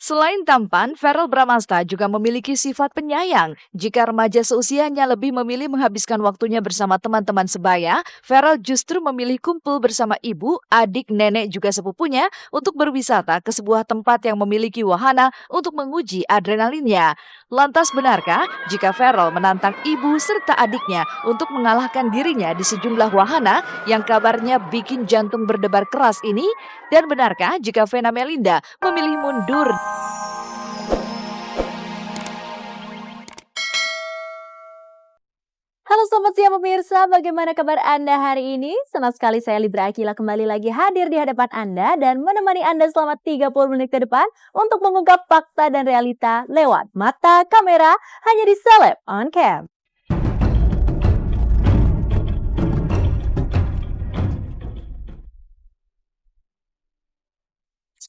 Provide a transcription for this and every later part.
Selain tampan, Verrel Bramasta juga memiliki sifat penyayang. Jika remaja seusianya lebih memilih menghabiskan waktunya bersama teman-teman sebaya, Verrel justru memilih kumpul bersama ibu, adik, nenek juga sepupunya untuk berwisata ke sebuah tempat yang memiliki wahana untuk menguji adrenalinnya. Lantas benarkah jika Verrel menantang ibu serta adiknya untuk mengalahkan dirinya di sejumlah wahana yang kabarnya bikin jantung berdebar keras ini? Dan benarkah jika Vena Melinda memilih mundur? Halo selamat siang pemirsa, bagaimana kabar Anda hari ini? Senang sekali saya Libra Akila kembali lagi hadir di hadapan Anda dan menemani Anda selama 30 menit ke depan untuk mengungkap fakta dan realita lewat mata kamera hanya di Celeb on Cam.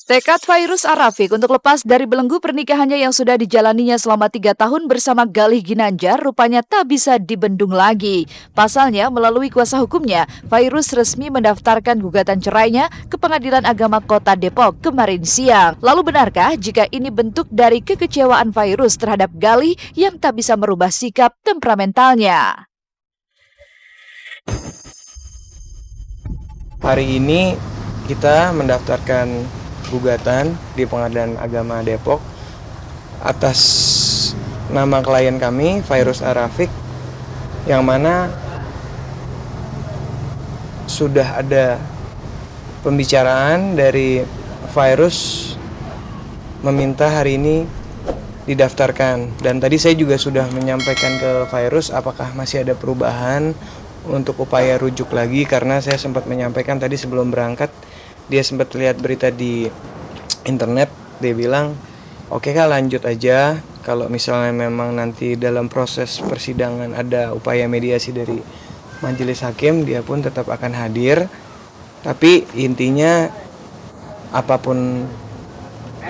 Tekad Fairuz Arafik untuk lepas dari belenggu pernikahannya yang sudah dijalaninya selama 3 tahun bersama Galih Ginanjar rupanya tak bisa dibendung lagi. Pasalnya, melalui kuasa hukumnya, Fairuz resmi mendaftarkan gugatan cerainya ke Pengadilan Agama Kota Depok kemarin siang. Lalu benarkah jika ini bentuk dari kekecewaan Fairuz terhadap Galih yang tak bisa merubah sikap temperamentalnya? Hari ini kita mendaftarkan gugatan di Pengadilan Agama Depok atas nama klien kami, Fairuz Arafik, yang mana sudah ada pembicaraan dari Fairuz meminta hari ini didaftarkan. Dan tadi saya juga sudah menyampaikan ke Fairuz apakah masih ada perubahan untuk upaya rujuk lagi, karena saya sempat menyampaikan tadi sebelum berangkat, dia sempat lihat berita di internet, dia bilang oke Kak, lanjut aja, kalau misalnya memang nanti dalam proses persidangan ada upaya mediasi dari majelis hakim, dia pun tetap akan hadir. Tapi intinya apapun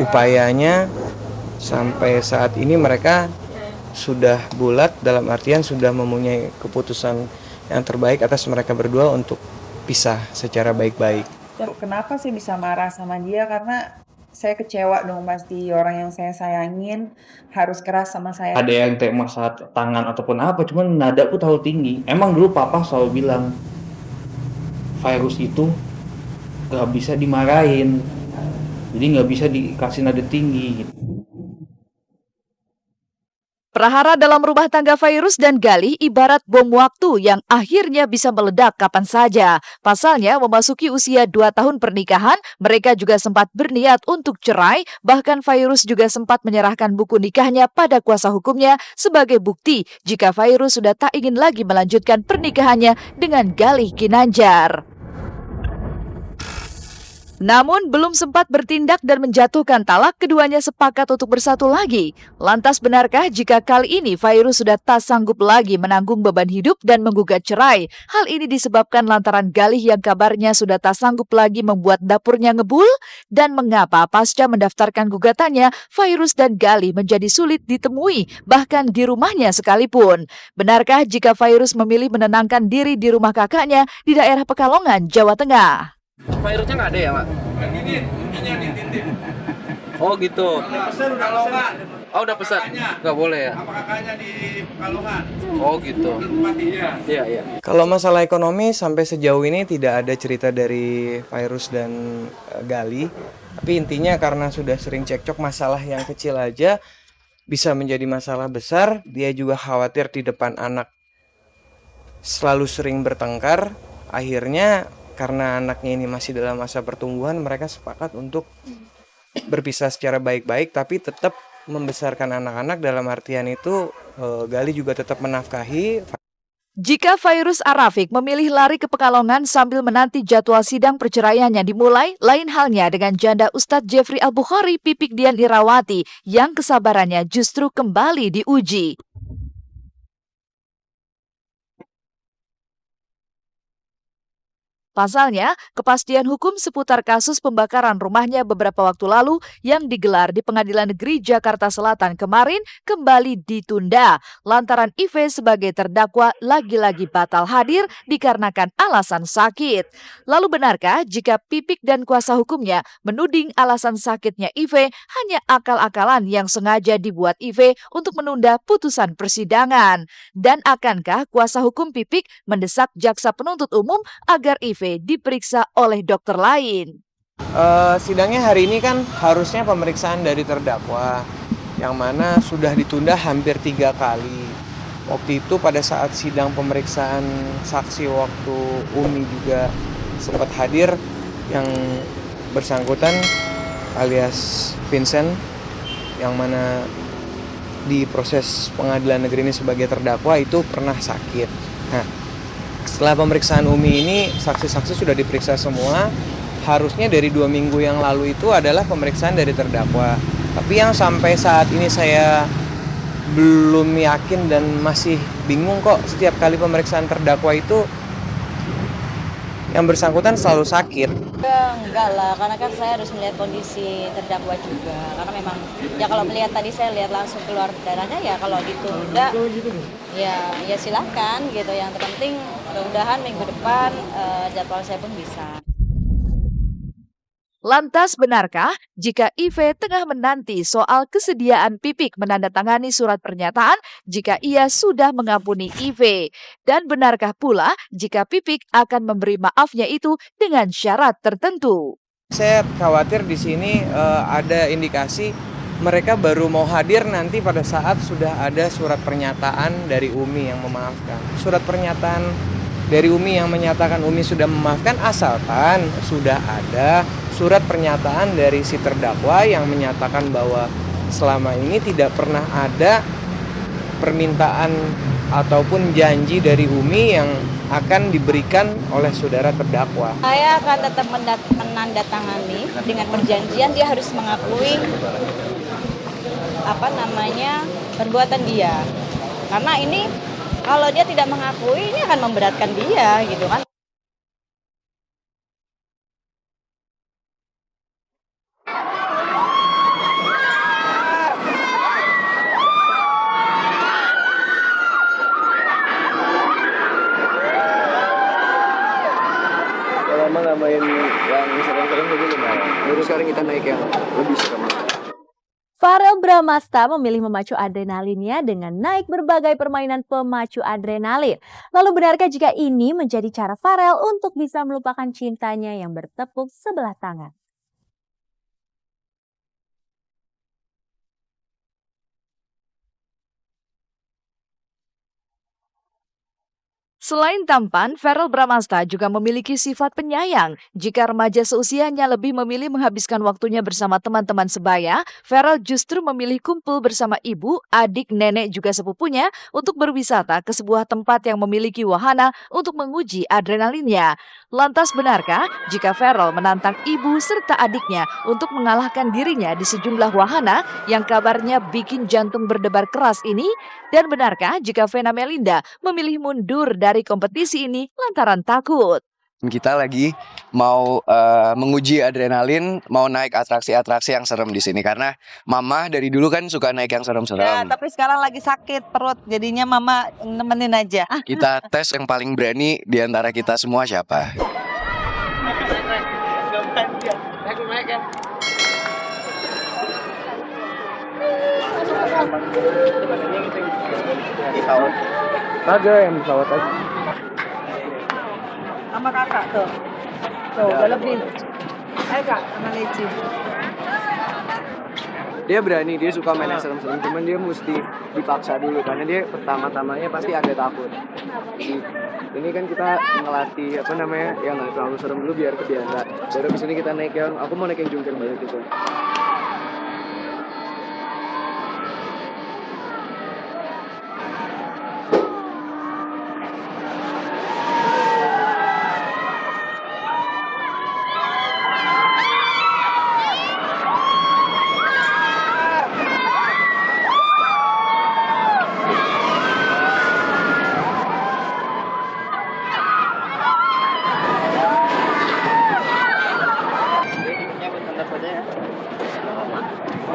upayanya, sampai saat ini mereka sudah bulat, dalam artian sudah mempunyai keputusan yang terbaik atas mereka berdua untuk pisah secara baik-baik. Kenapa sih bisa marah sama dia? Karena saya kecewa dong, pasti orang yang saya sayangin harus keras sama saya. Ada yang kayak masalah tangan ataupun apa, cuman nadaku terlalu tinggi. Emang dulu papa selalu bilang virus itu gak bisa dimarahin, jadi gak bisa dikasih nada tinggi gitu. Prahara dalam rumah tangga Fairuz dan Galih ibarat bom waktu yang akhirnya bisa meledak kapan saja. Pasalnya memasuki usia 2 tahun pernikahan, mereka juga sempat berniat untuk cerai, bahkan Fairuz juga sempat menyerahkan buku nikahnya pada kuasa hukumnya sebagai bukti jika Fairuz sudah tak ingin lagi melanjutkan pernikahannya dengan Galih Ginanjar. Namun belum sempat bertindak dan menjatuhkan talak, keduanya sepakat untuk bersatu lagi. Lantas benarkah jika kali ini Fairuz sudah tak sanggup lagi menanggung beban hidup dan menggugat cerai? Hal ini disebabkan lantaran Galih yang kabarnya sudah tak sanggup lagi membuat dapurnya ngebul? Dan mengapa pasca mendaftarkan gugatannya, Fairuz dan Galih menjadi sulit ditemui, bahkan di rumahnya sekalipun? Benarkah jika Fairuz memilih menenangkan diri di rumah kakaknya di daerah Pekalongan, Jawa Tengah? Virusnya nggak ada ya, Pak? Oh gitu. Oh udah pesan? Nggak boleh ya? Sama kakaknya di Pekalongan. Oh gitu. Iya, iya. Kalau masalah ekonomi sampai sejauh ini tidak ada cerita dari Fairuz dan Galih. Tapi intinya karena sudah sering cekcok, masalah yang kecil aja bisa menjadi masalah besar. Dia juga khawatir di depan anak selalu sering bertengkar. Akhirnya karena anaknya ini masih dalam masa pertumbuhan, mereka sepakat untuk berpisah secara baik-baik, tapi tetap membesarkan anak-anak. Dalam artian itu Galih juga tetap menafkahi. Jika Fairuz Arafik memilih lari ke Pekalongan sambil menanti jadwal sidang perceraiannya dimulai, lain halnya dengan janda Ustadz Jeffrey Al-Bukhari Pipik Dian Irawati yang kesabarannya justru kembali diuji. Pasalnya, kepastian hukum seputar kasus pembakaran rumahnya beberapa waktu lalu yang digelar di Pengadilan Negeri Jakarta Selatan kemarin kembali ditunda lantaran IV sebagai terdakwa lagi-lagi batal hadir dikarenakan alasan sakit. Lalu benarkah jika Pipik dan kuasa hukumnya menuding alasan sakitnya IV hanya akal-akalan yang sengaja dibuat IV untuk menunda putusan persidangan? Dan akankah kuasa hukum Pipik mendesak jaksa penuntut umum agar IV diperiksa oleh dokter lain? Sidangnya hari ini kan harusnya pemeriksaan dari terdakwa, yang mana sudah ditunda hampir 3 kali. Waktu itu pada saat sidang pemeriksaan saksi waktu Umi juga sempat hadir, yang bersangkutan alias Vincent, yang mana di proses pengadilan negeri ini sebagai terdakwa itu pernah sakit. Nah, setelah pemeriksaan Umi ini, saksi-saksi sudah diperiksa semua. Harusnya dari 2 minggu yang lalu itu adalah pemeriksaan dari terdakwa. Tapi yang sampai saat ini saya belum yakin dan masih bingung kok, setiap kali pemeriksaan terdakwa itu yang bersangkutan selalu sakit. Enggak lah, karena kan saya harus melihat kondisi terdakwa juga. Karena memang, ya kalau melihat tadi saya lihat langsung keluar darahnya, ya kalau ditunda, ya silahkan gitu. Yang terpenting mudah-mudahan minggu depan jadwal saya pun bisa. Lantas benarkah jika IV tengah menanti soal kesediaan Pipik menandatangani surat pernyataan jika ia sudah mengampuni IV? Dan benarkah pula jika Pipik akan memberi maafnya itu dengan syarat tertentu? Saya khawatir di sini ada indikasi mereka baru mau hadir nanti pada saat sudah ada surat pernyataan dari Umi yang memaafkan. Surat pernyataan dari Umi yang menyatakan Umi sudah memaafkan, asalkan sudah ada surat pernyataan dari si terdakwa yang menyatakan bahwa selama ini tidak pernah ada permintaan ataupun janji dari Umi yang akan diberikan oleh saudara terdakwa. Saya akan tetap menandatangani dengan perjanjian dia harus mengakui perbuatan dia. Karena ini kalau dia tidak mengakui, ini akan memberatkan dia gitu kan. Kalau emang nggak main yang serem-serem jadi lumayan. Baru sekarang kita naik yang lebih serem. Farel Bramasta memilih memacu adrenalinnya dengan naik berbagai permainan pemacu adrenalin. Lalu benarkah jika ini menjadi cara Farel untuk bisa melupakan cintanya yang bertepuk sebelah tangan? Selain tampan, Farel Bramasta juga memiliki sifat penyayang. Jika remaja seusianya lebih memilih menghabiskan waktunya bersama teman-teman sebaya, Farel justru memilih kumpul bersama ibu, adik, nenek juga sepupunya untuk berwisata ke sebuah tempat yang memiliki wahana untuk menguji adrenalinnya. Lantas benarkah jika Farel menantang ibu serta adiknya untuk mengalahkan dirinya di sejumlah wahana yang kabarnya bikin jantung berdebar keras ini? Dan benarkah jika Vena Melinda memilih mundur dari kompetisi ini lantaran takut? Kita lagi mau menguji adrenalin, mau naik atraksi-atraksi yang serem di sini karena Mama dari dulu kan suka naik yang Ya, serem-serem. tapi sekarang lagi sakit perut, jadinya Mama nemenin aja. Kita tes yang paling berani di antara kita semua siapa? Kagak, yang pesawat aja. Sama kakak tuh. Tuh, udah lebih. Ayo kak, sama Leci. Dia berani, dia suka main yang serem-serem, cuman dia mesti dipaksa dulu karena dia pertama-tamanya pasti agak takut. Ini kan kita ngelatih yang nggak terlalu serem dulu biar kebiasa. Baru kesini kita naik yang, aku mau naik yang jungkir balik gitu.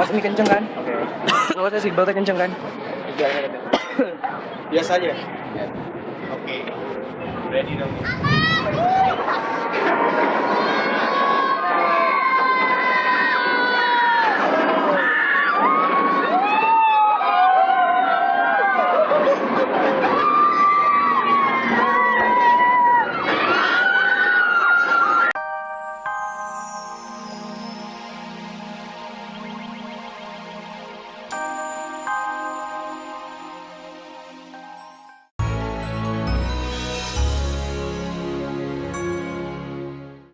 Awas ini kenceng kan? Oke. Awas seatbeltnya kenceng kan? Biasa aja. Oke. Ready dong.